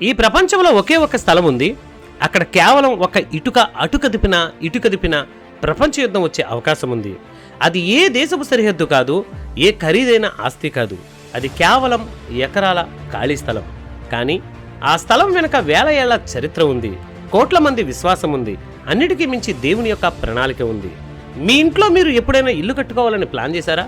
ఈ ప్రపంచంలో ఒకే ఒక స్థలం ఉంది. అక్కడ కేవలం ఒక ఇటుక దిపిన ప్రపంచ యుద్ధం వచ్చే అవకాశం ఉంది. అది ఏ దేశపు సరిహద్దు కాదు, ఏ ఖరీదైన ఆస్తి కాదు. అది కేవలం ఎకరాల ఖాళీ స్థలం. కానీ ఆ స్థలం వెనుక వేల ఏళ్ల చరిత్ర ఉంది, కోట్ల మంది విశ్వాసం ఉంది, అన్నిటికీ మించి దేవుని యొక్క ప్రణాళిక ఉంది. మీ ఇంట్లో మీరు ఎప్పుడైనా ఇల్లు కట్టుకోవాలని ప్లాన్ చేశారా?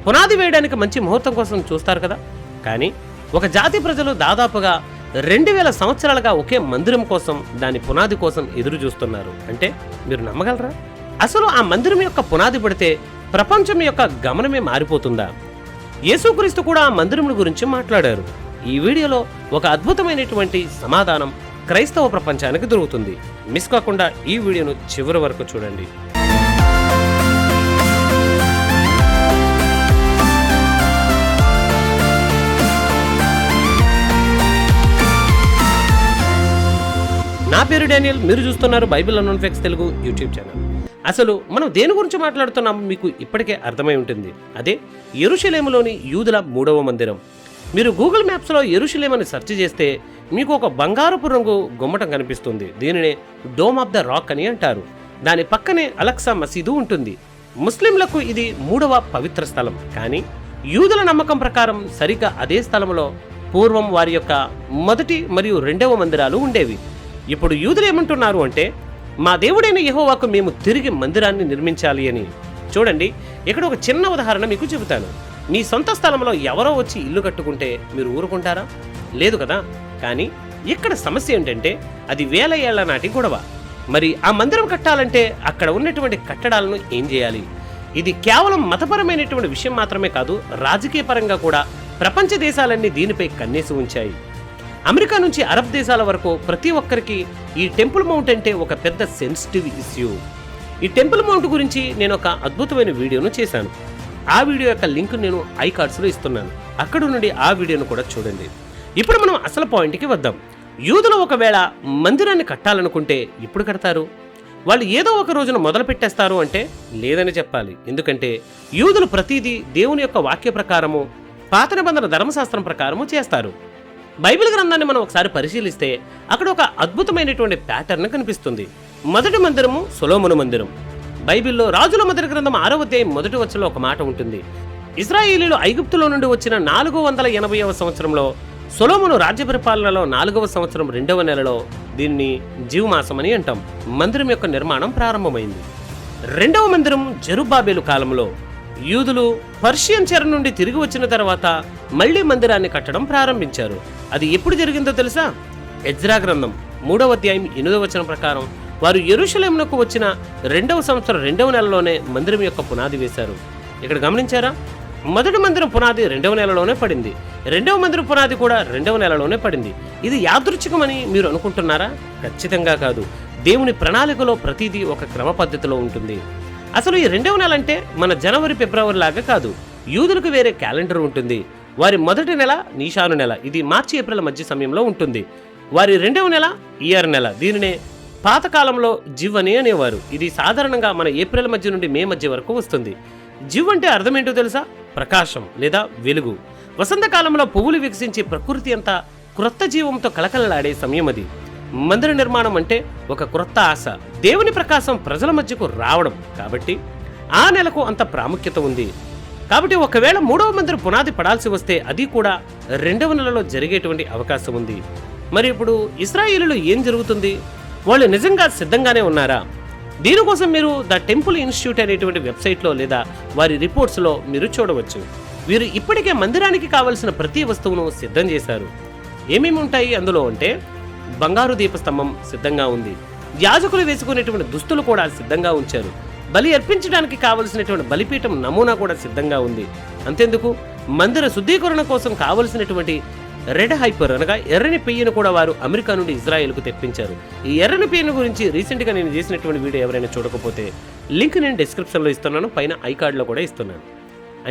పునాది వేయడానికి మంచి ముహూర్తం కోసం చూస్తారు కదా. కానీ ఒక జాతి ప్రజలు దాదాపుగా 2000 సంవత్సరాలుగా ఒకే మందిరం కోసం, దాని పునాది కోసం ఎదురు చూస్తున్నారు. అంటే మీరు నమ్మగలరా? అసలు ఆ మందిరం యొక్క పునాది పడితే ప్రపంచం యొక్క గమనమే మారిపోతుందా? యేసుక్రీస్తు కూడా ఆ మందిరం గురించి మాట్లాడారు. ఈ వీడియోలో ఒక అద్భుతమైనటువంటి సమాధానం క్రైస్తవ ప్రపంచానికి దొరుకుతుంది. మిస్ కాకుండా ఈ వీడియోను చివరి వరకు చూడండి. నా పేరు డానియల్, మీరు చూస్తున్నారు Bible unknown facts Telugu YouTube channel. అసలు మనం దేని గురించి మాట్లాడుతున్నాం మీకు ఇప్పటికే అర్థమై ఉంటుంది. అదే యెరూషలేములోని యూదుల 3వ మందిరం. మీరు గూగుల్ మ్యాప్స్లో యెరూషలేం అని సెర్చ్ చేస్తే మీకు ఒక బంగారపు రంగు గుమ్మటం కనిపిస్తుంది. దీనినే డోమ్ ఆఫ్ ద రాక్ అని అంటారు. దాని పక్కనే అలక్సా మసీదు ఉంటుంది. ముస్లింలకు ఇది 3వ పవిత్ర స్థలం. కానీ యూదుల నమ్మకం ప్రకారం సరిగ్గా అదే స్థలంలో పూర్వం వారి యొక్క మొదటి మరియు 2వ మందిరాలు ఉండేవి. ఇప్పుడు యూదులు ఏమంటున్నారు అంటే, మా దేవుడైన యెహోవాకు మేము తిరిగి మందిరాన్ని నిర్మించాలి అని. చూడండి, ఇక్కడ ఒక చిన్న ఉదాహరణ మీకు చెబుతాను. మీ సొంత స్థలంలో ఎవరో వచ్చి ఇల్లు కట్టుకుంటే మీరు ఊరుకుంటారా? లేదు కదా. కానీ ఇక్కడ సమస్య ఏంటంటే, అది వేల ఏళ్ల నాటి గొడవ. మరి ఆ మందిరం కట్టాలంటే అక్కడ ఉన్నటువంటి కట్టడాలను ఏం చేయాలి? ఇది కేవలం మతపరమైనటువంటి విషయం మాత్రమే కాదు, రాజకీయ పరంగా కూడా ప్రపంచ దేశాలన్నీ దీనిపై కన్నేసి ఉంచాయి. అమెరికా నుంచి అరబ్ దేశాల వరకు ప్రతి ఒక్కరికి ఈ టెంపుల్ మౌంట్ అంటే ఒక పెద్ద సెన్సిటివ్ ఇష్యూ. ఈ టెంపుల్ మౌంట్ గురించి నేను ఒక అద్భుతమైన వీడియోను చేశాను. ఆ వీడియో యొక్క లింక్ నేను ఐ కార్డ్స్లో ఇస్తున్నాను. అక్కడ నుండి ఆ వీడియోను కూడా చూడండి. ఇప్పుడు మనం అసలు పాయింట్కి వద్దాం. యూదులు ఒకవేళ మందిరాన్ని కట్టాలనుకుంటే ఇప్పుడు కడతారు? వాళ్ళు ఏదో ఒక రోజున మొదలు పెట్టేస్తారు అంటే లేదని చెప్పాలి. ఎందుకంటే యూదులు ప్రతిదీ దేవుని యొక్క వాక్య ప్రకారము, పాత నిబంధన ధర్మశాస్త్రం ప్రకారము చేస్తారు. బైబిల్ గ్రంథాన్ని మనం ఒకసారి పరిశీలిస్తే అక్కడ ఒక అద్భుతమైనటువంటి ప్యాటర్న్ కనిపిస్తుంది. మొదటి మందిరము సొలొమోను మందిరం. బైబిల్లో రాజుల మొదటి గ్రంథం 6వ అధ్యాయం మొదటి వచనంలో ఒక మాట ఉంటుంది. ఇశ్రాయేలీయులు ఐగుప్తులో నుండి వచ్చిన 480వ సంవత్సరంలో సొలొమోను రాజ్య పరిపాలనలో 4వ సంవత్సరం 2వ నెలలో దీన్ని జీవమాసం అని అంటాం. మందిరం యొక్క నిర్మాణం ప్రారంభమైంది. 2వ మందిరం జెరుబ్బాబెలు కాలంలో యూదులు పర్షియన్ చెర నుండి తిరిగి వచ్చిన తర్వాత మళ్లీ మందిరాన్ని కట్టడం ప్రారంభించారు. అది ఎప్పుడు జరిగిందో తెలుసా? ఎజ్రా గ్రంథం 3వ అధ్యాయం 8వ వచనం ప్రకారం వారు యెరూషలేమునకు వచ్చిన 2వ సంవత్సరం 2వ నెలలోనే మందిరం యొక్క పునాది వేశారు. ఇక్కడ గమనించారా? మొదటి మందిరం పునాది 2వ నెలలోనే పడింది. 2వ మందిరం పునాది కూడా 2వ నెలలోనే పడింది. ఇది యాదృచ్ఛికమని మీరు అనుకుంటున్నారా? ఖచ్చితంగా కాదు. దేవుని ప్రణాళికలో ప్రతిదీ ఒక క్రమ పద్ధతిలో ఉంటుంది. అసలు ఈ 2వ నెల అంటే మన జనవరి ఫిబ్రవరి లాగా కాదు. యూదులకు వేరే క్యాలెండర్ ఉంటుంది. వారి మొదటి నెల నీషాను నెల, ఇది మార్చి ఏప్రిల్ మధ్య సమయంలో ఉంటుంది. వారి 2వ నెల ఇయర్ నెల, దీనినే పాతకాలంలో జివ్ అని అనేవారు. ఇది సాధారణంగా మన ఏప్రిల్ మధ్య నుండి మే మధ్య వరకు వస్తుంది. జివ్ అంటే అర్థం ఏంటో తెలుసా? ప్రకాశం లేదా వెలుగు. వసంతకాలంలో పువ్వులు వికసించి ప్రకృతి అంతా క్రొత్త జీవంతో కలకలలాడే సమయం అది. మందిర నిర్మాణం అంటే ఒక క్రొత్త ఆశ, దేవుని ప్రకాశం ప్రజల మధ్యకు రావడం. కాబట్టి ఆ నెలకు అంత ప్రాముఖ్యత ఉంది. కాబట్టి ఒకవేళ 3వ మందిరం పునాది పడాల్సి వస్తే అది కూడా 2వ నెలలో జరిగేటువంటి అవకాశం ఉంది. మరి ఇప్పుడు ఇశ్రాయేలీయులు ఏం జరుగుతుంది? వాళ్ళు నిజంగా సిద్ధంగానే ఉన్నారా? దీనికోసం మీరు ద టెంపుల్ ఇన్స్టిట్యూట్ అనేటువంటి వెబ్సైట్లో లేదా వారి రిపోర్ట్స్లో మీరు చూడవచ్చు. వీరు ఇప్పటికే మందిరానికి కావలసిన ప్రతి వస్తువును సిద్ధం చేశారు. ఏమేమి ఉంటాయి అందులో అంటే, బంగారు దీపస్తంభం సిద్ధంగా ఉంది. యాజకులు వేసుకునేటువంటి దుస్తులు కూడా సిద్ధంగా ఉంచారు. బలి అర్పించడానికి కావలసినటువంటి బలిపీఠం నమూనా కూడా సిద్ధంగా ఉంది. అంతేందుకు, మందిర శుద్ధీకరణ కోసం కావలసినటువంటి రెడ్ హైపర్ అనగా ఎర్రని పెయ్యను కూడా వారు అమెరికా నుండి ఇజ్రాయెల్కు తెప్పించారు. ఈ ఎర్రని పెయ్యను గురించి రీసెంట్గా నేను చేసినటువంటి వీడియో ఎవరైనా చూడకపోతే లింక్ నేను డిస్క్రిప్షన్లో ఇస్తున్నాను, పైన ఐ కార్డులో కూడా ఇస్తున్నాను.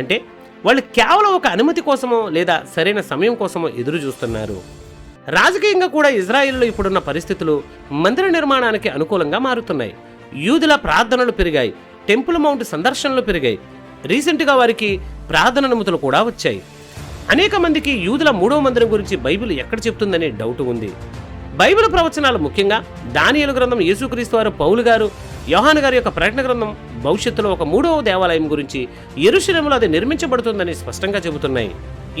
అంటే వాళ్ళు కేవలం ఒక అనుమతి కోసమో లేదా సరైన సమయం కోసమో ఎదురు చూస్తున్నారు. రాజకీయంగా కూడా ఇజ్రాయెల్లో ఇప్పుడున్న పరిస్థితులు మందిర నిర్మాణానికి అనుకూలంగా మారుతున్నాయి. యూదుల ప్రార్థనలు పెరిగాయి, టెంపుల్ మౌంట్ సందర్శనలు పెరిగాయి. రీసెంట్గా వారికి ప్రార్థన అనుమతులు కూడా వచ్చాయి. అనేక మందికి యూదుల మూడవ మందిరం గురించి బైబిల్ ఎక్కడ చెప్తుందనే డౌట్ ఉంది. బైబిల్ ప్రవచనాలు ముఖ్యంగా దానియేలు గ్రంథం, యేసుక్రీస్తు వారు, పౌలు గారు, యోహాను గారి యొక్క ప్రకటన గ్రంథం భవిష్యత్తులో ఒక మూడవ దేవాలయం గురించి, యెరూషలేములో అది నిర్మించబడుతుందని స్పష్టంగా చెబుతున్నాయి.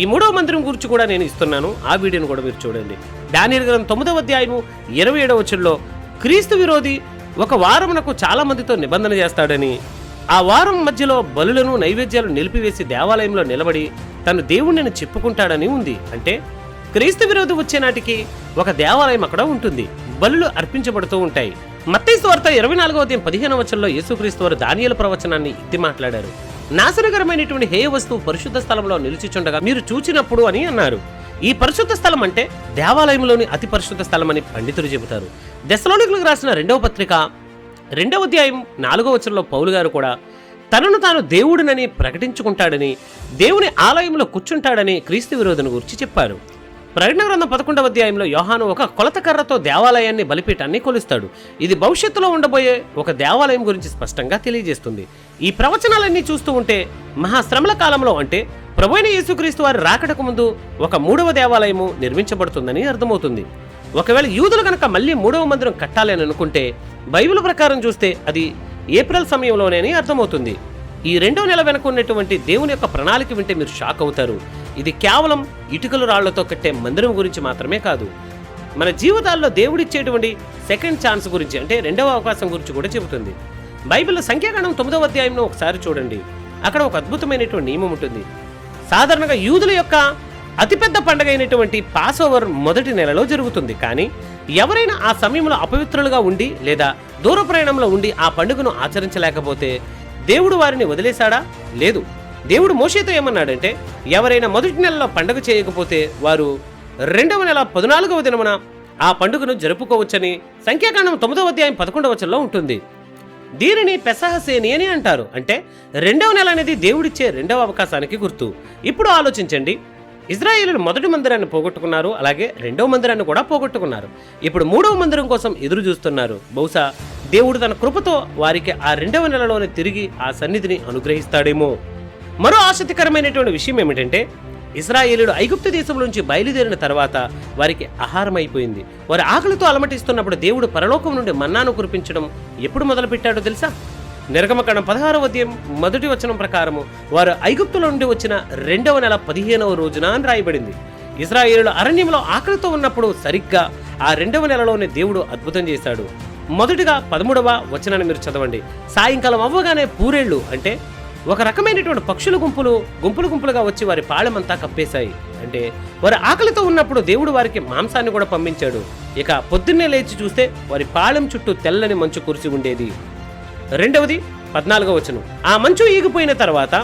ఈ మూడవ మందిరం గురించి కూడా నేను ఇస్తున్నాను, ఆ వీడియోను కూడా మీరు చూడండి. దానియేలు గ్రంథం 9వ అధ్యాయము 27వ వచనంలో క్రీస్తు విరోధి ఒక వారమునకు చాలా మందితో నిబంధన చేస్తాడని, ఆ వారం మధ్యలో బలులను నైవేద్యాలు నిలిపివేసి దేవాలయంలో నిలబడి తను దేవుణ్ణి చెప్పుకుంటాడని ఉంది. అంటే క్రీస్తు విరోధి వచ్చే నాటికి ఒక దేవాలయం అక్కడ ఉంటుంది, బలులు అర్పించబడుతూ ఉంటాయి. మత్తయి సువార్త 24వ అధ్యాయం 15వ వచనంలో యేసుక్రీస్తు వారు దానియేలు ప్రవచనాన్ని ఎత్తి మాట్లాడారు. నాశనకరమైనటువంటి హేయ వస్తువు పరిశుద్ధ స్థలంలో నిలిచిచుండగా మీరు చూచినప్పుడు అని అన్నారు. ఈ పరిశుద్ధ స్థలం అంటే దేవాలయంలోని అతి పరిశుద్ధ స్థలం అని పండితులు చెబుతారు. దెస్సలోనికీయులకు రాసిన 2వ పత్రిక 2వ అధ్యాయం 4వ వచనంలో పౌలు గారు కూడా తనను తాను దేవుడినని ప్రకటించుకుంటాడని, దేవుని ఆలయంలో కూర్చుంటాడని క్రీస్తు విరోధుని గురించి చెప్పారు. ప్రకటన గ్రంథం 11వ అధ్యాయంలో యోహాను ఒక కొలత కర్రతో దేవాలయాన్ని, బలిపీఠాన్ని కొలుస్తాడు. ఇది భవిష్యత్తులో ఉండబోయే ఒక దేవాలయం గురించి స్పష్టంగా తెలియజేస్తుంది. ఈ ప్రవచనాలన్నీ చూస్తూ ఉంటే మహాశ్రమల కాలంలో, అంటే ప్రభువైన యేసుక్రీస్తు వారి రాకడకు ముందు ఒక మూడవ దేవాలయము నిర్మించబడుతుందని అర్థమవుతుంది. ఒకవేళ యూదులు కనుక మళ్ళీ మూడవ మందిరం కట్టాలి అని అనుకుంటే బైబిల్ ప్రకారం చూస్తే అది ఏప్రిల్ సమయంలోనే అని అర్థమవుతుంది. ఈ 2వ నెల వెనుక ఉన్నటువంటి దేవుని యొక్క ప్రణాళిక వింటే మీరు షాక్ అవుతారు. ఇది కేవలం ఇటుకలు రాళ్లతో కట్టే మందిరం గురించి మాత్రమే కాదు, మన జీవితాల్లో దేవుడిచ్చేటువంటి సెకండ్ ఛాన్స్ గురించి, అంటే 2వ అవకాశం గురించి కూడా చెబుతుంది. బైబిల్లో సంఖ్యాకాండం 9వ అధ్యాయంలో ఒకసారి చూడండి. అక్కడ ఒక అద్భుతమైనటువంటి నియమం ఉంటుంది. సాధారణంగా యూదుల యొక్క అతిపెద్ద పండుగ అయినటువంటి పాస్ ఓవర్ మొదటి నెలలో జరుగుతుంది. కానీ ఎవరైనా ఆ సమయంలో అపవిత్రులుగా ఉండి లేదా దూర ప్రయాణంలో ఉండి ఆ పండుగను ఆచరించలేకపోతే దేవుడు వారిని వదిలేశాడా? లేదు. దేవుడు మోషేతో ఏమన్నాడంటే, ఎవరైనా మొదటి నెలలో పండుగ చేయకపోతే వారు 2వ నెల 14వ దినమున ఆ పండుగను జరుపుకోవచ్చని సంఖ్యాకాండం 9వ అధ్యాయం 11వ వచనంలో ఉంటుంది. దీనిని పెసహ సేని అని అంటారు. అంటే 2వ నెల అనేది దేవుడిచ్చే 2వ అవకాశానికి గుర్తు. ఇప్పుడు ఆలోచించండి, ఇజ్రాయేలీలు మొదటి మందిరాన్ని పోగొట్టుకున్నారు, అలాగే 2వ మందిరాన్ని కూడా పోగొట్టుకున్నారు. ఇప్పుడు 3వ మందిరం కోసం ఎదురు చూస్తున్నారు. బహుశా దేవుడు తన కృపతో వారికి ఆ 2వ నెలలోనే తిరిగి ఆ సన్నిధిని అనుగ్రహిస్తాడేమో. మరో ఆసక్తికరమైనటువంటి విషయం ఏమిటంటే, ఇశ్రాయేలీయులు ఐగుప్తు దేశం నుంచి బయలుదేరిన తర్వాత వారికి ఆహారం అయిపోయింది. వారి ఆకలితో అలమటిస్తున్నప్పుడు దేవుడు పరలోకం నుండి మన్నాను కురిపించడం ఎప్పుడు మొదలుపెట్టాడో తెలుసా? నిర్గమకాండం 16వ అధ్యాయం 1వ వచనం ప్రకారము వారు ఐగుప్తులో నుండి వచ్చిన 2వ నెల 15వ రోజున అని రాయబడింది. ఇశ్రాయేలీయులు అరణ్యంలో ఆకలితో ఉన్నప్పుడు సరిగ్గా ఆ 2వ నెలలోనే దేవుడు అద్భుతం చేశాడు. మొదటిగా 13వ వచనాన్ని మీరు చదవండి. సాయంకాలం అవ్వగానే పూరేళ్లు, అంటే ఒక రకమైనటువంటి పక్షుల గుంపులుగా వచ్చి వారి పాళెమంతా కప్పేశాయి. అంటే వారి ఆకలితో ఉన్నప్పుడు దేవుడు వారికి మాంసాన్ని కూడా పంపించాడు. ఇక పొద్దున్నే లేచి చూస్తే వారి పాళెం చుట్టూ తెల్లని మంచు కురిసి ఉండేది. రెండవది 14వ వచనం. ఆ మంచు ఈగిపోయిన తర్వాత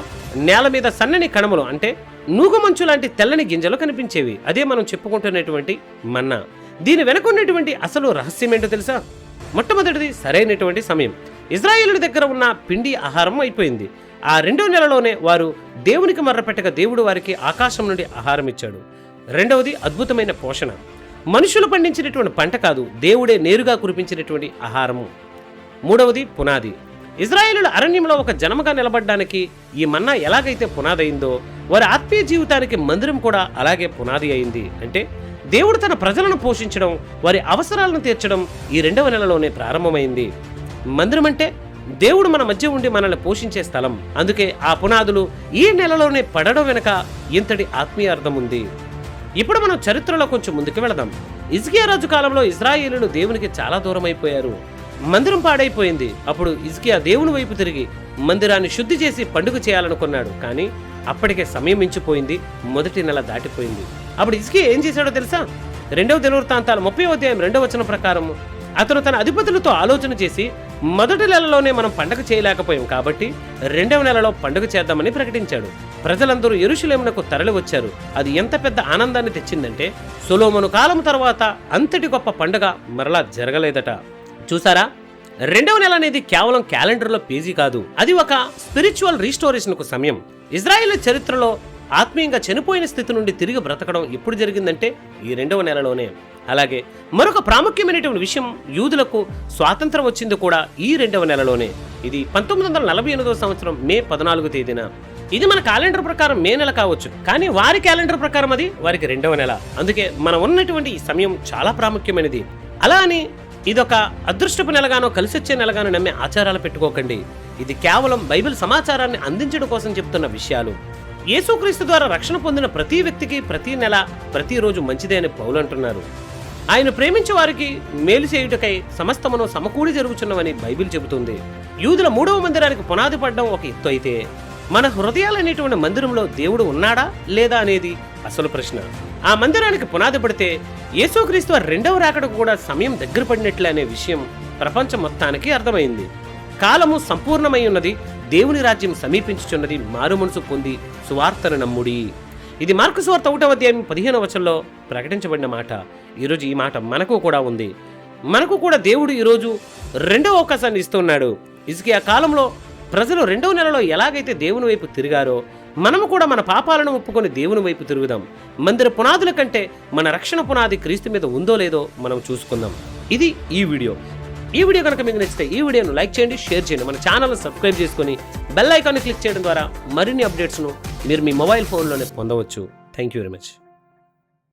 నేల మీద సన్నని కణములు, అంటే నూగు మంచు లాంటి తెల్లని గింజలు కనిపించేవి. అదే మనం చెప్పుకుంటున్నటువంటి మన్నా. దీని వెనుకున్నటువంటి అసలు రహస్యం ఏంటో తెలుసా? మొట్టమొదటిది సరైనటువంటి సమయం. ఇజ్రాయేలుల దగ్గర ఉన్న పిండి ఆహారం అయిపోయింది. ఆ 2వ నెలలోనే వారు దేవునికి మర్రపెట్టగా దేవుడు వారికి ఆకాశం నుండి ఆహారం ఇచ్చాడు. రెండవది అద్భుతమైన పోషణ. మనుషులు పండించినటువంటి పంట కాదు, దేవుడే నేరుగా కురిపించినటువంటి ఆహారము. మూడవది పునాది. ఇజ్రాయేలుల అరణ్యంలో ఒక జనముగా నిలబడడానికి ఈ మన్నా ఎలాగైతే పునాది అయిందో, వారి ఆత్మీయ జీవితానికి మందిరం కూడా అలాగే పునాది అయింది. అంటే దేవుడు తన ప్రజలను పోషించడం, వారి అవసరాలను తీర్చడం ఈ 2వ నెలలోనే ప్రారంభమైంది. మందిరం అంటే దేవుడు మన మధ్య ఉండి మనల్ని పోషించే స్థలం. అందుకే ఆ పునాదులు ఈ నెలలోనే పడడం వెనుక ఇంతటి ఆత్మీయ అర్థం ఉంది. ఇప్పుడు మనం చరిత్రలో కొంచెం ముందుకు వెళదాం. హిజ్కియా రాజు కాలంలో ఇశ్రాయేలీయులు దేవునికి చాలా దూరం అయిపోయారు. మందిరం పాడైపోయింది. అప్పుడు హిజ్కియా దేవుని వైపు తిరిగి మందిరాన్ని శుద్ధి చేసి పండుగ చేయాలనుకున్నాడు. కానీ అప్పటికే సమయం మించిపోయింది, మొదటి నెల దాటిపోయింది. అప్పుడు హిజ్కియా ఏం చేశాడో తెలుసా? 2వ దినవృత్తాంతాలు 30వ అధ్యాయం 2వ వచనం ప్రకారం అతను తన అధిపతులతో ఆలోచన చేసి, మొదటి నెలలోనే మనం పండుగ చేయలేకపోయాం కాబట్టి 2వ నెలలో పండుగ చేద్దామని ప్రకటించాడు. ప్రజలందరూ యెరూషలేమునకు తరలి వచ్చారు. అది ఎంత పెద్ద ఆనందాన్ని తెచ్చిందంటే సొలొమోను కాలం తర్వాత అంతటి గొప్ప పండుగ మరలా జరగలేదట. చూసారా, 2వ నెల అనేది కేవలం క్యాలెండర్లో పేజీ కాదు, అది ఒక స్పిరిచువల్ రీస్టోరేషన్ కు సమయం. ఇజ్రాయేల్ చరిత్రలో ఆత్మీయంగా చనిపోయిన స్థితి నుండి తిరిగి బ్రతకడం ఎప్పుడు జరిగిందంటే ఈ 2వ నెలలోనే. అలాగే మరొక ప్రాముఖ్యమైనటువంటి విషయం, యూదులకు స్వాతంత్రం వచ్చింది కూడా ఈ 2వ నెలలోనే. ఇది 1948వ సంవత్సరం మే 14వ తేదీన. ఇది మన క్యాలెండర్ ప్రకారం మే నెల కావచ్చు, కానీ వారి క్యాలెండర్ ప్రకారం అది వారికి 2వ నెల. అందుకే మనం ఉన్నటువంటి ఈ సమయం చాలా ప్రాముఖ్యమైనది. అలా అని ఇదొక అదృష్టపు నెలగానో కలిసొచ్చే నెలగానో నమ్మే ఆచారాలు పెట్టుకోకండి. ఇది కేవలం బైబిల్ సమాచారాన్ని అందించడం కోసం చెప్తున్న విషయాలు. యేసుక్రీస్తు ద్వారా రక్షణ పొందిన ప్రతి వ్యక్తికి ప్రతి నెల ప్రతిరోజు మంచిదే అని పౌలు అంటున్నారు. ఆయన ప్రేమించే వారికి మేలు చేయుటకై సమస్తమును సమకూడి జరుగుచున్నవని బైబిల్ చెబుతుంది. యూదుల 3వ మందిరానికి పునాది పడడం ఒక ఎత్తు అయితే, మన హృదయాలనేటువంటి మందిరంలో దేవుడు ఉన్నాడా లేదా అనేది అసలు ప్రశ్న. ఆ మందిరానికి పునాది పడితే యేసుక్రీస్తు 2వ రాకడకు కూడా సమయం దగ్గర పడినట్లే అనే విషయం ప్రపంచం మొత్తానికి అర్థమైంది. కాలము సంపూర్ణమై ఉన్నది, దేవుని రాజ్యం సమీపించుచున్నది, మారు మనసు పొంది సువార్తను నమ్ముడి. ఇది మార్కు సువార్త 1వ అధ్యాయం 15వ వచనంలో ప్రకటించబడిన మాట. ఈరోజు ఈ మాట మనకు కూడా ఉంది. మనకు కూడా దేవుడు ఈరోజు 2వ అవకాశాన్ని ఇస్తున్నాడు. హిజ్కియా కాలంలో ప్రజలు 2వ నెలలో ఎలాగైతే దేవుని వైపు తిరిగారో, మనము కూడా మన పాపాలను ఒప్పుకొని దేవుని వైపు తిరుగుదాం. మందిర పునాదుల కంటే మన రక్షణ పునాది క్రీస్తు మీద ఉందో లేదో మనం చూసుకుందాం. ఇది ఈ వీడియో కనుక మీకు నచ్చితే ఈ వీడియోను లైక్ చేయండి, షేర్ చేయండి. మన ఛానల్ని సబ్స్క్రైబ్ చేసుకొని బెల్ ఐకాన్ని క్లిక్ చేయడం ద్వారా మరిన్ని అప్డేట్స్ను మీరు మీ మొబైల్ ఫోన్లోనే పొందవచ్చు. Thank you very much.